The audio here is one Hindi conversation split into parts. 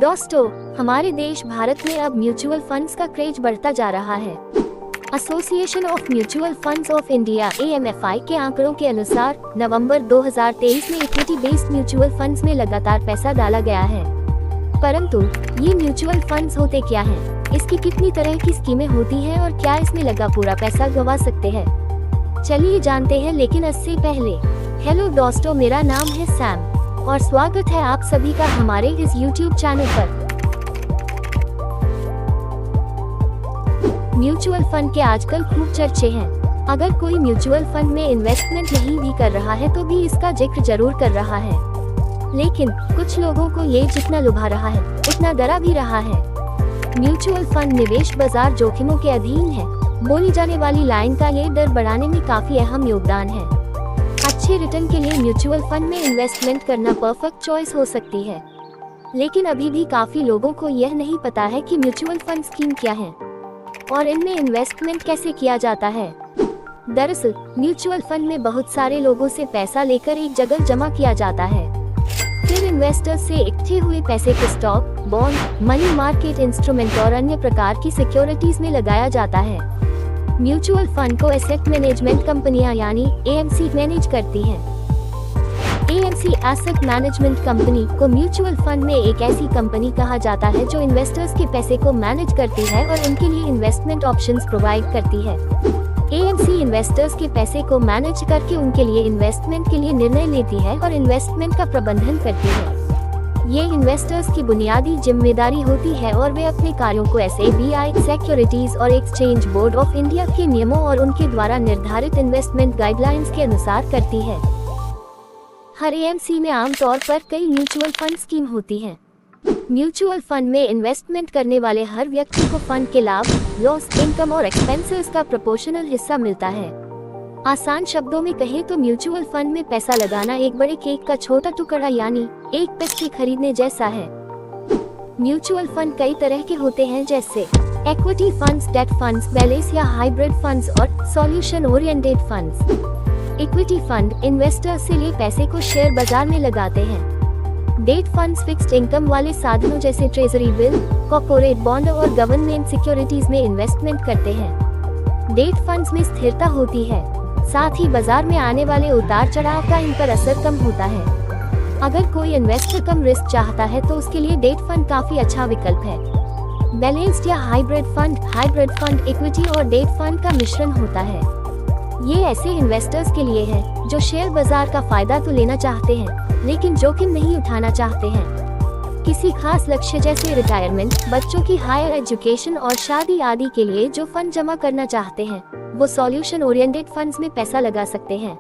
दोस्तों, हमारे देश भारत में अब म्यूचुअल फंड्स का क्रेज बढ़ता जा रहा है। Association of mutual funds of India (AMFI) के आंकड़ों के अनुसार नवंबर 2023 में इक्विटी बेस्ड म्यूचुअल फंड्स में लगातार पैसा डाला गया है। परंतु ये म्यूचुअल फंड्स होते क्या हैं? इसकी कितनी तरह की स्कीमें होती हैं और क्या इसमें लगा पूरा पैसा गंवा सकते हैं? चलिए जानते हैं, लेकिन इससे पहले हेलो दोस्तों, मेरा नाम है सैम और स्वागत है आप सभी का हमारे इस YouTube चैनल पर। म्यूचुअल फंड के आजकल खूब चर्चे हैं। अगर कोई म्यूचुअल फंड में इन्वेस्टमेंट नहीं भी कर रहा है तो भी इसका जिक्र जरूर कर रहा है, लेकिन कुछ लोगों को ये जितना लुभा रहा है उतना डरा भी रहा है। म्यूचुअल फंड निवेश बाजार जोखिमों के अधीन है। बोली जाने वाली लाइन का ये डर बढ़ाने में काफी अहम योगदान है। अच्छे रिटर्न के लिए म्यूचुअल फंड में इन्वेस्टमेंट करना परफेक्ट चॉइस हो सकती है, लेकिन अभी भी काफी लोगों को यह नहीं पता है कि म्यूचुअल फंड स्कीम क्या है और इनमें इन्वेस्टमेंट कैसे किया जाता है। दरअसल म्यूचुअल फंड में बहुत सारे लोगों से पैसा लेकर एक जगह जमा किया जाता है। फिर इन्वेस्टर्स से इकट्ठे हुए पैसे को stock, bond, money market instrument और अन्य प्रकार की सिक्योरिटीज में लगाया जाता है। म्यूचुअल फंड को एसेट मैनेजमेंट कंपनियां यानी AMC मैनेज करती हैं। AMC एसेट मैनेजमेंट कंपनी को म्यूचुअल फंड में एक ऐसी कंपनी कहा जाता है जो इन्वेस्टर्स के पैसे को मैनेज करती है और उनके लिए इन्वेस्टमेंट ऑप्शंस प्रोवाइड करती है। AMC इन्वेस्टर्स के पैसे को मैनेज करके उनके लिए इन्वेस्टमेंट के लिए निर्णय लेती है और इन्वेस्टमेंट का प्रबंधन करती है। ये इन्वेस्टर्स की बुनियादी जिम्मेदारी होती है और वे अपने कार्यों को SEBI, सिक्योरिटीज और एक्सचेंज बोर्ड ऑफ इंडिया के नियमों और उनके द्वारा निर्धारित इन्वेस्टमेंट गाइडलाइंस के अनुसार करती है। हर AMC में आमतौर पर कई म्यूचुअल फंड स्कीम होती हैं। म्यूचुअल फंड में इन्वेस्टमेंट करने वाले हर व्यक्ति को फंड के लाभ, लॉस, इनकम और एक्सपेंसेस का प्रोपोर्शनल हिस्सा मिलता है। आसान शब्दों में कहें तो म्यूचुअल फंड में पैसा लगाना एक बड़े केक का छोटा टुकड़ा यानी एक पेस्ट्री खरीदने जैसा है। म्यूचुअल फंड कई तरह के होते हैं, जैसे equity funds, date funds, balance या हाइब्रिड फंड्स और solution oriented funds. Equity fund investors से लिए पैसे को शेयर बाजार में लगाते हैं। डेट फंड्स फिक्स्ड इनकम वाले साधनों जैसे ट्रेजरी बिल, कॉर्पोरेट बॉन्ड और गवर्नमेंट सिक्योरिटीज में इन्वेस्टमेंट करते हैं। डेट फंड्स में स्थिरता होती है, साथ ही बाजार में आने वाले उतार चढ़ाव का इन पर असर कम होता है। अगर कोई इन्वेस्टर कम रिस्क चाहता है तो उसके लिए डेट फंड काफी अच्छा विकल्प है। बैलेंस्ड या हाइब्रिड फंड इक्विटी और डेट फंड का मिश्रण होता है। ये ऐसे इन्वेस्टर्स के लिए है जो शेयर बाजार का फायदा तो लेना चाहते हैं लेकिन जोखिम नहीं उठाना चाहते हैं। किसी खास लक्ष्य जैसे रिटायरमेंट, बच्चों की हायर एजुकेशन और शादी आदि के लिए जो फंड जमा करना चाहते हैं वो सॉल्यूशन ओरिएंटेड फंड्स में पैसा लगा सकते हैं।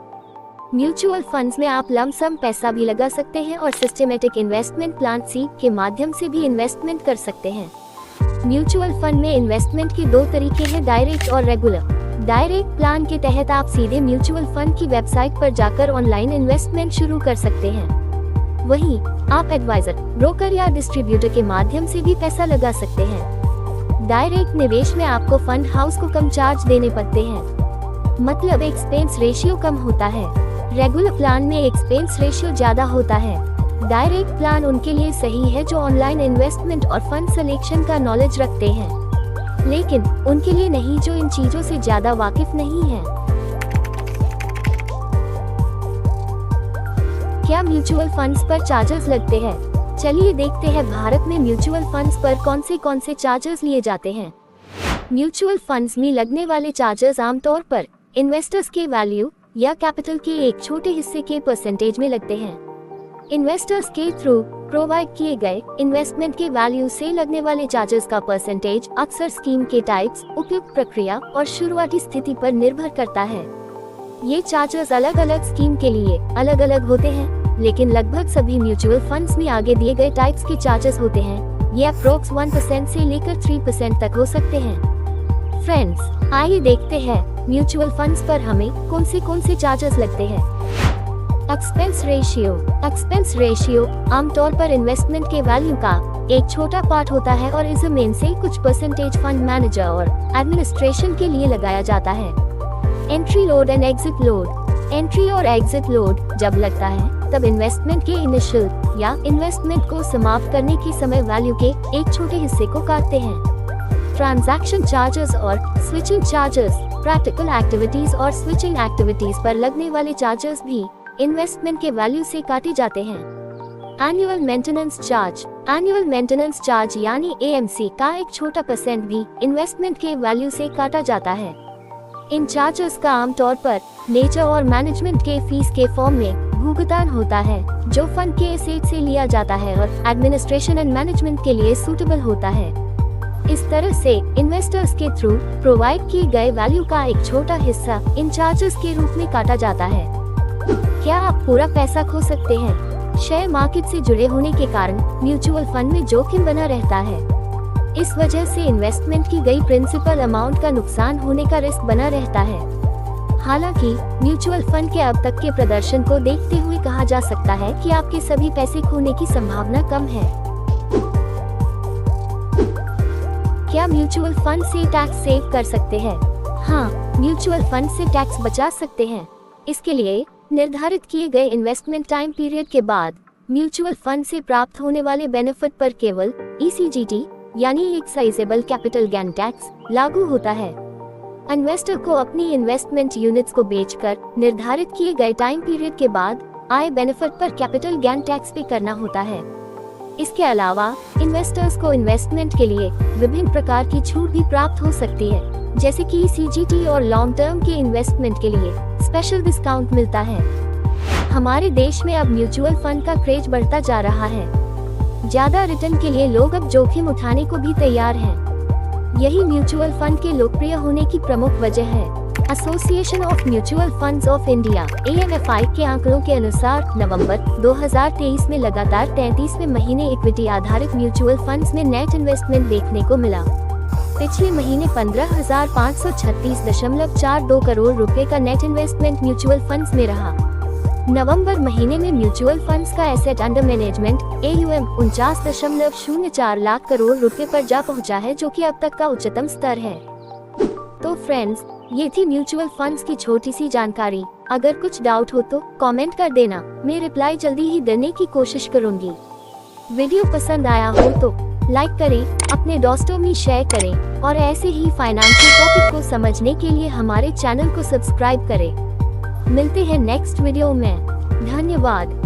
म्यूचुअल फंड्स में आप लम सम पैसा भी लगा सकते हैं और सिस्टेमेटिक इन्वेस्टमेंट प्लान सीप के माध्यम से भी इन्वेस्टमेंट कर सकते हैं। म्यूचुअल फंड में इन्वेस्टमेंट के दो तरीके हैं, डायरेक्ट और रेगुलर। डायरेक्ट प्लान के तहत आप सीधे म्यूचुअल फंड की वेबसाइट पर जाकर ऑनलाइन इन्वेस्टमेंट शुरू कर सकते हैं। वहीं आप एडवाइजर, ब्रोकर या डिस्ट्रीब्यूटर के माध्यम से भी पैसा लगा सकते हैं। डायरेक्ट निवेश में आपको फंड हाउस को कम चार्ज देने पड़ते हैं, मतलब एक्सपेंस रेशियो कम होता है। रेगुलर प्लान में एक्सपेंस रेशियो ज्यादा होता है। डायरेक्ट प्लान उनके लिए सही है जो ऑनलाइन इन्वेस्टमेंट और फंड सिलेक्शन का नॉलेज रखते हैं, लेकिन उनके लिए नहीं जो इन चीजों से ज्यादा वाकिफ नहीं है। क्या म्यूचुअल फंड्स पर चार्जेस लगते हैं? चलिए देखते हैं भारत में म्यूचुअल फंड्स पर कौन से चार्जेस लिए जाते हैं। म्यूचुअल फंड्स में लगने वाले चार्जेस आमतौर पर इन्वेस्टर्स के वैल्यू या कैपिटल के एक छोटे हिस्से के परसेंटेज में लगते हैं। इन्वेस्टर्स के थ्रू प्रोवाइड किए गए इन्वेस्टमेंट के वैल्यू से लगने वाले चार्जेस का परसेंटेज अक्सर स्कीम के टाइप्स, उपयुक्त प्रक्रिया और शुरुआती स्थिति पर निर्भर करता है। ये चार्जेस अलग अलग स्कीम के लिए अलग अलग होते हैं, लेकिन लगभग सभी म्यूचुअल फंड्स में आगे दिए गए टाइप्स के चार्जेस होते हैं। ये अप्रोक्स 1% से लेकर 3% तक हो सकते हैं। फ्रेंड्स, आइए देखते हैं म्यूचुअल फंड्स पर हमें कौन से चार्जेस लगते हैं। एक्सपेंस रेशियो आमतौर पर इन्वेस्टमेंट के वैल्यू का एक छोटा पार्ट होता है और इसमें से कुछ परसेंटेज फंड मैनेजर और एडमिनिस्ट्रेशन के लिए लगाया जाता है। Entry load and exit load entry और एग्जिट लोड जब लगता है तब इन्वेस्टमेंट के इनिशियल या इन्वेस्टमेंट को समाप्त करने के समय वैल्यू के एक छोटे हिस्से को काटते हैं। ट्रांजैक्शन चार्जेस और स्विचिंग चार्जेस, प्रैक्टिकल एक्टिविटीज और स्विचिंग एक्टिविटीज पर लगने वाले चार्जेस भी इन्वेस्टमेंट के वैल्यू से काटे जाते हैं। Annual maintenance charge, annual maintenance charge यानी AMC का एक छोटा परसेंट भी इन्वेस्टमेंट के वैल्यू से काटा जाता है। इन चार्जेस का आमतौर पर नेचर और मैनेजमेंट के फीस के फॉर्म में भुगतान होता है, जो फंड के एसेट से लिया जाता है और एडमिनिस्ट्रेशन एंड मैनेजमेंट के लिए सूटेबल होता है। इस तरह से इन्वेस्टर्स के थ्रू प्रोवाइड किए गए वैल्यू का एक छोटा हिस्सा इन चार्जेस के रूप में काटा जाता है। क्या आप पूरा पैसा खो सकते हैं? शेयर मार्केट से जुड़े होने के कारण म्यूचुअल फंड में जोखिम बना रहता है। इस वजह से इन्वेस्टमेंट की गई प्रिंसिपल अमाउंट का नुकसान होने का रिस्क बना रहता है। हालांकि म्यूचुअल फंड के अब तक के प्रदर्शन को देखते हुए कहा जा सकता है कि आपके सभी पैसे खोने की संभावना कम है। क्या म्यूचुअल फंड से टैक्स सेव कर सकते हैं? हाँ, म्यूचुअल फंड से टैक्स बचा सकते हैं। इसके लिए निर्धारित किए गए इन्वेस्टमेंट टाइम पीरियड के बाद म्यूचुअल फंड से प्राप्त होने वाले बेनिफिट पर केवल ECGT यानी एक्साइजेबल कैपिटल गेन टैक्स लागू होता है। इन्वेस्टर को अपनी इन्वेस्टमेंट यूनिट्स को बेचकर निर्धारित किए गए टाइम पीरियड के बाद आय बेनिफिट पर कैपिटल गेन टैक्स पे करना होता है। इसके अलावा इन्वेस्टर्स को इन्वेस्टमेंट के लिए विभिन्न प्रकार की छूट भी प्राप्त हो सकती है, जैसे कि ECGT और लॉन्ग टर्म के इन्वेस्टमेंट के लिए स्पेशल डिस्काउंट मिलता है। हमारे देश में अब म्यूचुअल फंड का क्रेज बढ़ता जा रहा है। ज्यादा रिटर्न के लिए लोग अब जोखिम उठाने को भी तैयार हैं। यही म्यूचुअल फंड के लोकप्रिय होने की प्रमुख वजह है। Association of mutual funds of India AMFI के आंकड़ों के अनुसार नवंबर 2023 में लगातार 33वें महीने इक्विटी आधारित म्यूचुअल फंड्स में नेट इन्वेस्टमेंट देखने को मिला। पिछले महीने 15,536.42 करोड़ रुपए का नेट इन्वेस्टमेंट म्यूचुअल फंड्स में रहा। नवंबर महीने में म्यूचुअल फंड्स का asset under management AUM 49.04 lakh crore रुपए पर जा पहुंचा है, जो कि अब तक का उच्चतम स्तर है। तो फ्रेंड्स, ये थी म्यूचुअल फंड्स की छोटी सी जानकारी। अगर कुछ डाउट हो तो कमेंट कर देना, मैं रिप्लाई जल्दी ही देने की कोशिश करूंगी। वीडियो पसंद आया हो तो लाइक करें, अपने दोस्तों में शेयर करें और ऐसे ही फाइनेंशियल टॉपिक को समझने के लिए हमारे चैनल को सब्सक्राइब करें। मिलते हैं नेक्स्ट वीडियो में। धन्यवाद।